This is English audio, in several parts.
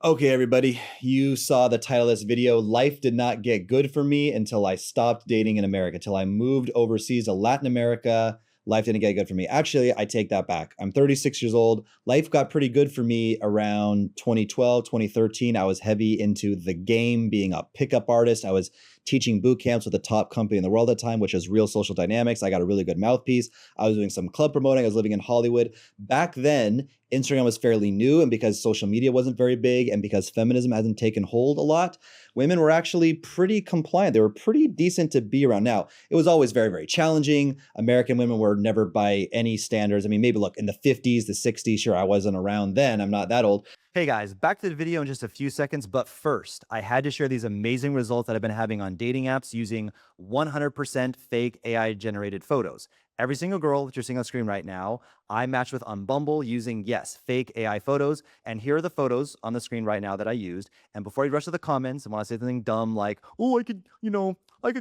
Okay, everybody, you saw the title of this video. Life did not get good for me until I stopped dating in America, until I moved overseas to Latin America. Life didn't get good for me. Actually, I take that back. I'm 36 years old. Life got pretty good for me around 2012, 2013. I was heavy into the game, being a pickup artist. I was teaching boot camps with the top company in the world at the time, which was Real Social Dynamics. I got a really good mouthpiece. I was doing some club promoting. I was living in Hollywood. Back then, Instagram was fairly new, and because social media wasn't very big and because feminism hasn't taken hold a lot, women were actually pretty compliant. They were pretty decent to be around. Now, it was always very, very challenging. American women were never by any standards. I mean, maybe look, in the 50s, the 60s, sure, I wasn't around then. I'm not that old. Hey guys, back to the video in just a few seconds, but first, I had to share these amazing results that I've been having on dating apps using 100% fake AI generated photos. Every single girl that you're seeing on screen right now, I matched with on Bumble using, yes, fake AI photos. And here are the photos on the screen right now that I used. And before you rush to the comments and want to say something dumb like, oh, I could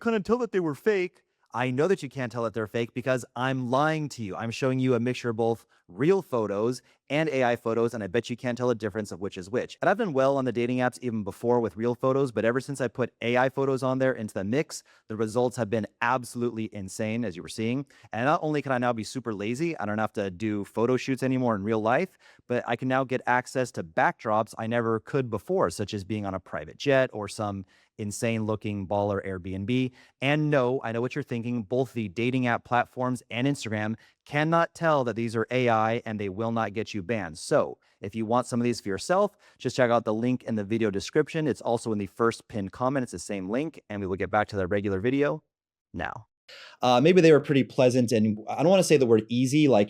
kind of tell that they were fake. I know that you can't tell that they're fake because I'm lying to you. I'm showing you a mixture of both real photos and AI photos, and I bet you can't tell the difference of which is which. And I've done well on the dating apps even before with real photos, but ever since I put AI photos on there into the mix, the results have been absolutely insane, as you were seeing. And not only can I now be super lazy, I don't have to do photo shoots anymore in real life, but I can now get access to backdrops I never could before, such as being on a private jet or some insane looking baller Airbnb. And no, I know what you're thinking. Both the dating app platforms and Instagram cannot tell that these are AI and they will not get you banned. So if you want some of these for yourself, just check out the link in the video description. It's also in the first pinned comment. It's the same link, and we will get back to the regular video now. Maybe they were pretty pleasant, and I don't want to say the word easy, like,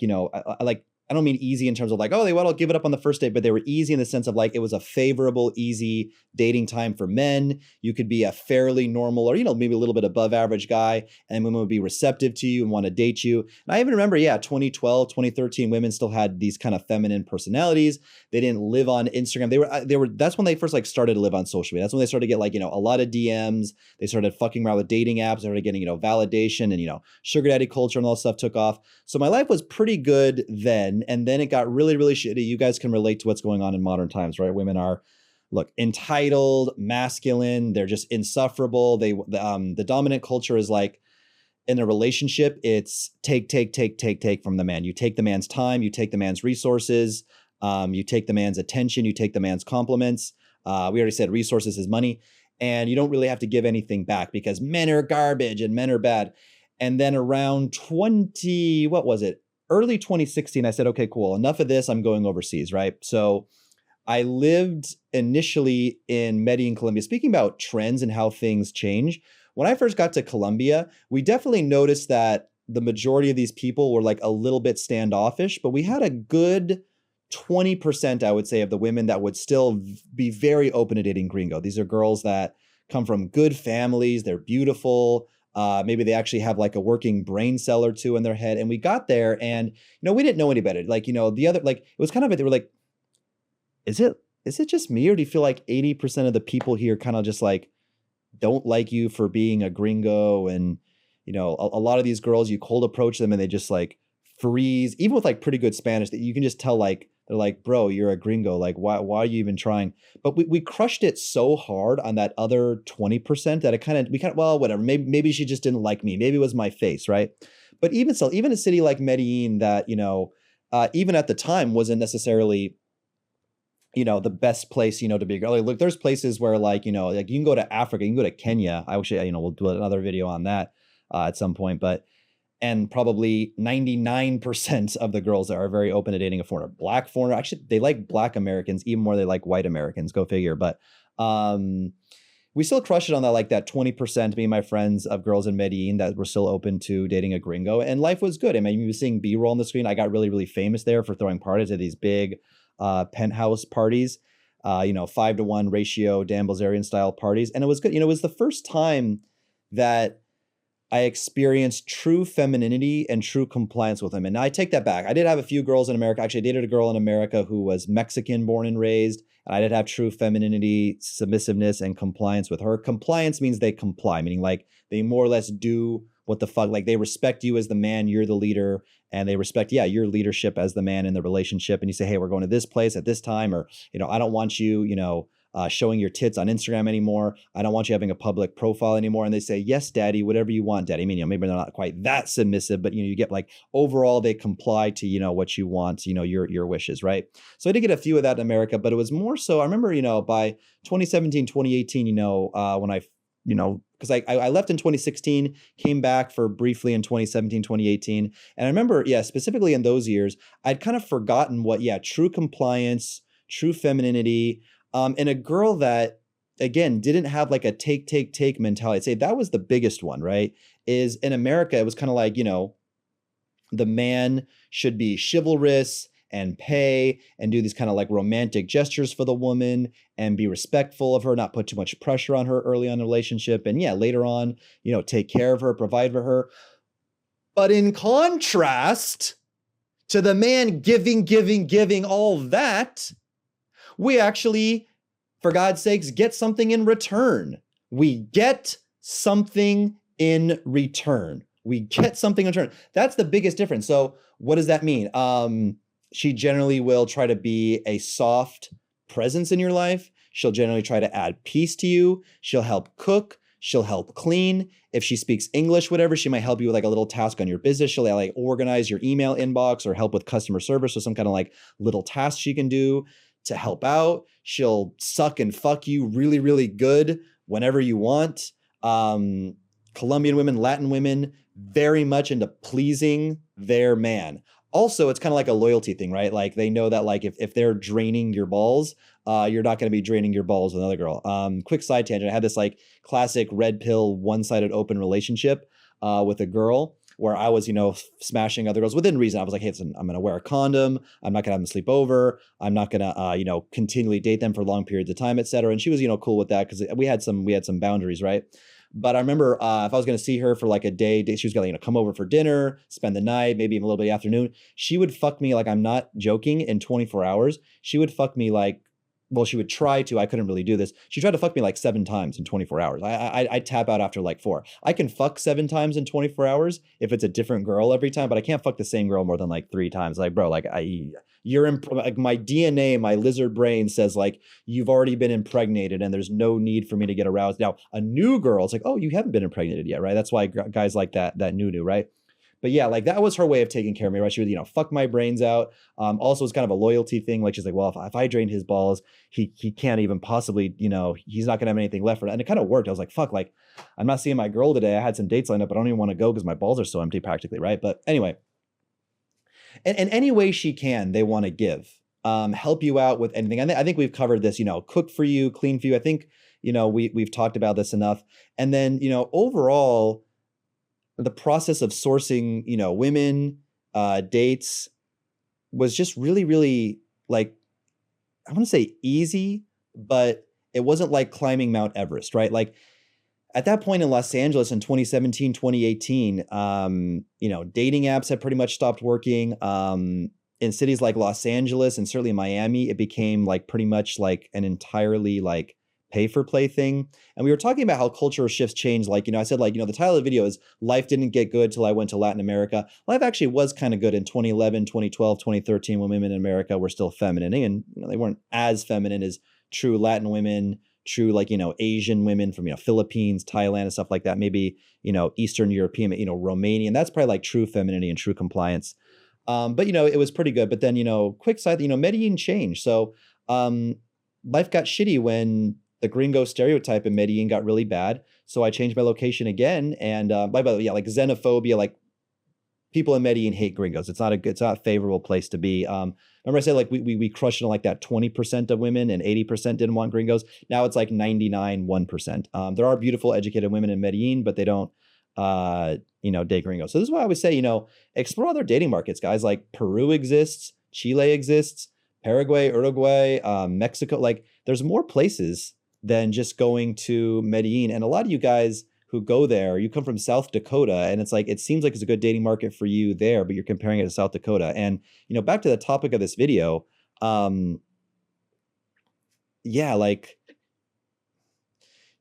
I don't mean easy in terms of like, oh, they want to give it up on the first date, but they were easy in the sense of like it was a favorable, easy dating time for men. You could be a fairly normal or, maybe a little bit above average guy, and women would be receptive to you and want to date you. And I even remember, 2012, 2013, women still had these kind of feminine personalities. They didn't live on Instagram. That's when they first like started to live on social media. That's when they started to get like, a lot of DMs. They started fucking around with dating apps. They started getting, validation and, sugar daddy culture and all that stuff took off. So my life was pretty good then. And then it got really, really shitty. You guys can relate to what's going on in modern times, right? Women are, look, entitled, masculine. They're just insufferable. The dominant culture is like, in a relationship, it's take from the man. You take the man's time. You take the man's resources. You take the man's attention. You take the man's compliments. We already said resources is money. And you don't really have to give anything back because men are garbage and men are bad. And then around early 2016, I said, okay, cool, enough of this. I'm going overseas, right? So I lived initially in Medellin, Colombia. Speaking about trends and how things change, when I first got to Colombia, we definitely noticed that the majority of these people were like a little bit standoffish, but we had a good 20%, I would say, of the women that would still be very open to dating gringo. These are girls that come from good families. They're beautiful. Maybe they actually have like a working brain cell or two in their head. And we got there and, we didn't know any better. Like, the other, like, it was kind of, they were like, is it just me? Or do you feel like 80% of the people here kind of just like don't like you for being a gringo? And, a lot of these girls, you cold approach them and they just like freeze, even with like pretty good Spanish that you can just tell, like, they're like, bro, you're a gringo. Like, why are you even trying? But we crushed it so hard on that other 20% that well, whatever. Maybe she just didn't like me. Maybe it was my face, right? But even still, even a city like Medellin that, even at the time wasn't necessarily, the best place, to be a girl. Like, look, there's places where like, like you can go to Africa, you can go to Kenya. I actually, we'll do another video on that at some point, and probably 99% of the girls that are very open to dating a foreigner. Black foreigner, actually, they like Black Americans even more than they like white Americans. Go figure. But we still crush it on that, like that 20%, me and my friends, of girls in Medellin that were still open to dating a gringo. And life was good. I mean, you were seeing B-roll on the screen. I got really, really famous there for throwing parties at these big penthouse parties, 5-to-1 ratio, Dan Bilzerian style parties. And it was good. It was the first time that I experienced true femininity and true compliance with women. Now I take that back. I did have a few girls in America. Actually, I dated a girl in America who was Mexican born and raised. And I did have true femininity, submissiveness, and compliance with her. Compliance means they comply, meaning like they more or less do what the fuck? Like they respect you as the man, you're the leader, and they respect, yeah, your leadership as the man in the relationship. And you say, hey, we're going to this place at this time, or, I don't want you, showing your tits on Instagram anymore. I don't want you having a public profile anymore. And they say, yes, daddy, whatever you want, daddy. I mean, maybe they're not quite that submissive, but you get like overall they comply to, what you want, your wishes, right? So I did get a few of that in America, but it was more so, I remember, by 2017, 2018, when I because I left in 2016, came back for briefly in 2017, 2018. And I remember, yeah, specifically in those years, I'd kind of forgotten what, true compliance, true femininity, and a girl that, again, didn't have like a take mentality. I'd say that was the biggest one, right? Is in America, it was kind of like, the man should be chivalrous and pay and do these kind of like romantic gestures for the woman and be respectful of her, not put too much pressure on her early on in the relationship. And yeah, later on, take care of her, provide for her. But in contrast to the man giving all that, we actually, for God's sakes, get something in return. We get something in return. We get something in return. That's the biggest difference. So what does that mean? She generally will try to be a soft presence in your life. She'll generally try to add peace to you. She'll help cook. She'll help clean. If she speaks English, whatever, she might help you with like a little task on your business. She'll like organize your email inbox or help with customer service or some kind of like little task she can do to help out. She'll suck and fuck you really, really good whenever you want. Colombian women, Latin women, very much into pleasing their man. Also, it's kind of like a loyalty thing, right? Like they know that like if they're draining your balls, you're not going to be draining your balls with another girl. Quick side tangent. I had this like classic red pill, one-sided open relationship with a girl where I was, smashing other girls within reason. I was like, hey, listen, I'm going to wear a condom. I'm not going to have them sleep over. I'm not going to, continually date them for long periods of time, et cetera. And she was, cool with that because we had some boundaries, right? But I remember if I was going to see her for like a day, she was going to come over for dinner, spend the night, maybe even a little bit of the afternoon. She would fuck me, like I'm not joking, in 24 hours. She would fuck me like, well, she would try to. I couldn't really do this. She tried to fuck me like 7 times in 24 hours. I tap out after like 4. I can fuck 7 times in 24 hours if it's a different girl every time, but I can't fuck the same girl more than like 3 times. Like, bro, like you're like my DNA, my lizard brain says like you've already been impregnated and there's no need for me to get aroused. Now, a new girl, it's like, oh, you haven't been impregnated yet, right? That's why guys like that new, right? But yeah, like that was her way of taking care of me, right? She would, fuck my brains out. Also, it's kind of a loyalty thing. Like she's like, well, if I drained his balls, he can't even possibly, he's not gonna have anything left for it. And it kind of worked. I was like, fuck, like I'm not seeing my girl today. I had some dates lined up, but I don't even want to go because my balls are so empty practically, right? But anyway, and any way she can, they want to give, help you out with anything. I think we've covered this, cook for you, clean for you. I think, we've talked about this enough. And then, overall, the process of sourcing, women, dates was just really, really like, I want to say easy, but it wasn't like climbing Mount Everest, right? Like at that point in Los Angeles in 2017, 2018, dating apps had pretty much stopped working. In cities like Los Angeles and certainly Miami, it became like pretty much like an entirely like pay for play thing. And we were talking about how cultural shifts change. Like, I said, like, the title of the video is Life Didn't Get Good Till I Went to Latin America. Life actually was kind of good in 2011, 2012, 2013 when women in America were still feminine. And, they weren't as feminine as true Latin women, true, like, Asian women from, Philippines, Thailand and stuff like that. Maybe, Eastern European, Romanian. That's probably like true femininity and true compliance. But, it was pretty good. But then, quick side, Medellin changed. So life got shitty when the gringo stereotype in Medellin got really bad. So I changed my location again. And by the way, yeah, like xenophobia, like people in Medellin hate gringos. It's not a favorable place to be. Remember I said like we crushed it on like that 20% of women and 80% didn't want gringos. Now it's like 99, 1%. There are beautiful educated women in Medellin, but they don't date gringos. So this is why I would say, explore other dating markets, guys. Like Peru exists, Chile exists, Paraguay, Uruguay, Mexico. Like there's more places than just going to Medellin. And a lot of you guys who go there, you come from South Dakota, and it's like, it seems like it's a good dating market for you there, but you're comparing it to South Dakota. And, back to the topic of this video, yeah, like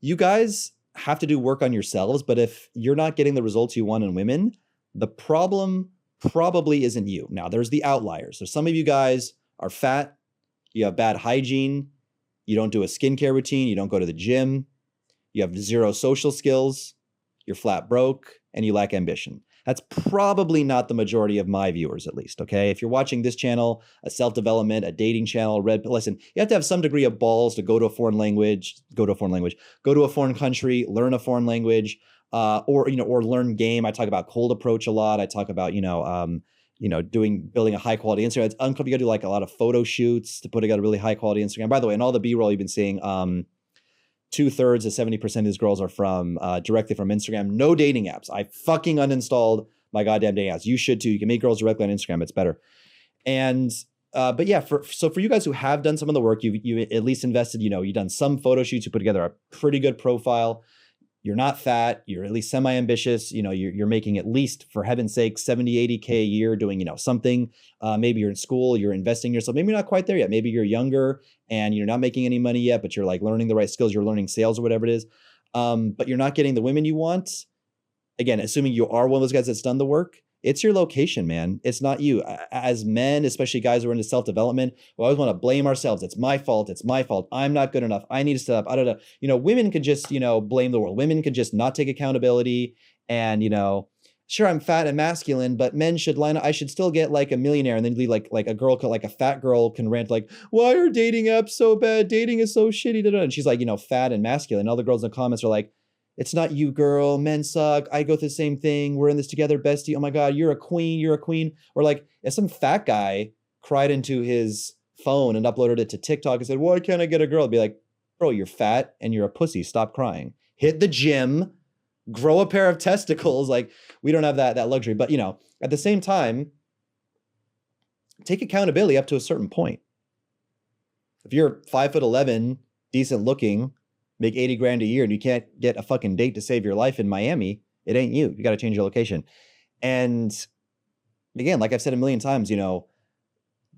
you guys have to do work on yourselves. But if you're not getting the results you want in women, the problem probably isn't you. Now, there's the outliers. So some of you guys are fat, you have bad hygiene, you don't do a skincare routine, you don't go to the gym, you have zero social skills, you're flat broke, and you lack ambition. That's probably not the majority of my viewers, at least, okay? If you're watching this channel, a self-development, a dating channel, listen, you have to have some degree of balls to go to a foreign country, learn a foreign language, or learn game. I talk about cold approach a lot. I talk about, building a high quality Instagram. It's uncomfortable. You gotta do like a lot of photo shoots to put together a really high quality Instagram. By the way, in all the B-roll you've been seeing, 2/3 to 70% of these girls are from directly from Instagram. No dating apps. I fucking uninstalled my goddamn dating apps. You should too. You can meet girls directly on Instagram. It's better. And but yeah, for you guys who have done some of the work, you at least invested. You've done some photo shoots. You put together a pretty good profile. You're not fat. You're at least semi-ambitious. You're making at least, for heaven's sake, 70, 80K a year doing, something. Maybe you're in school, you're investing in yourself. Maybe you're not quite there yet. Maybe you're younger and you're not making any money yet, but you're like learning the right skills. You're learning sales or whatever it is. But you're not getting the women you want. Again, assuming you are one of those guys that's done the work, it's your location, man. It's not you. As men, especially guys who are into self-development, we always want to blame ourselves. It's my fault. It's my fault. I'm not good enough. I need to step up. I don't know. Women could just, blame the world. Women could just not take accountability and, sure, I'm fat and masculine, but men should line up. I should still get like a millionaire. And then be like a girl, like a fat girl can rant like, why are dating apps so bad? Dating is so shitty. And she's like, fat and masculine. All the girls in the comments are like, it's not you, girl. Men suck. I go through the same thing. We're in this together, bestie. Oh my God, you're a queen. You're a queen. Or like, if some fat guy cried into his phone and uploaded it to TikTok and said, why can't I get a girl? I'd be like, bro, you're fat and you're a pussy. Stop crying. Hit the gym. Grow a pair of testicles. Like, we don't have that luxury. But, at the same time, take accountability up to a certain point. If you're 5'11", decent looking, make 80 grand a year and you can't get a fucking date to save your life in Miami, it ain't you. You got to change your location. And again, like I've said a million times,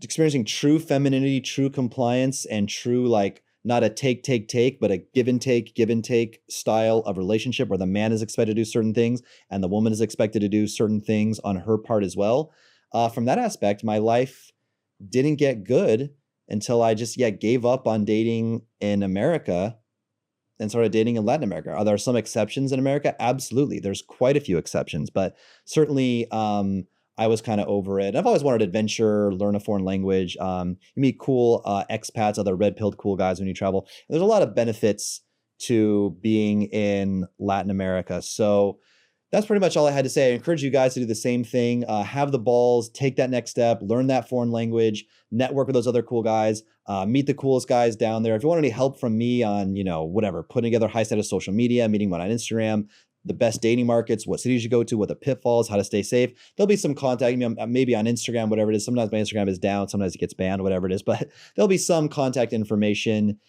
experiencing true femininity, true compliance, and true, like, not a take, but a give and take style of relationship where the man is expected to do certain things and the woman is expected to do certain things on her part as well. From that aspect, my life didn't get good until I just gave up on dating in America and started dating in Latin America. Are there some exceptions in America? Absolutely. There's quite a few exceptions, but certainly I was kind of over it. I've always wanted adventure, learn a foreign language. You meet cool expats, other red-pilled cool guys when you travel. There's a lot of benefits to being in Latin America. So that's pretty much all I had to say. I encourage you guys to do the same thing. Have the balls, take that next step, learn that foreign language, network with those other cool guys, meet the coolest guys down there. If you want any help from me on, putting together high status social media, meeting one on Instagram, the best dating markets, what cities you go to, what the pitfalls, how to stay safe. There'll be some contact, maybe on Instagram, whatever it is. Sometimes my Instagram is down, sometimes it gets banned, whatever it is, but there'll be some contact information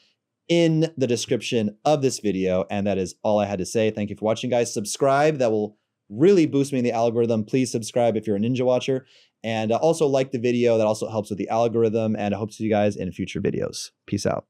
in the description of this video. And that is all I had to say. Thank you for watching, guys. Subscribe. That will really boost me in the algorithm. Please subscribe if you're a Ninja Watcher. And also like the video. That also helps with the algorithm. And I hope to see you guys in future videos. Peace out.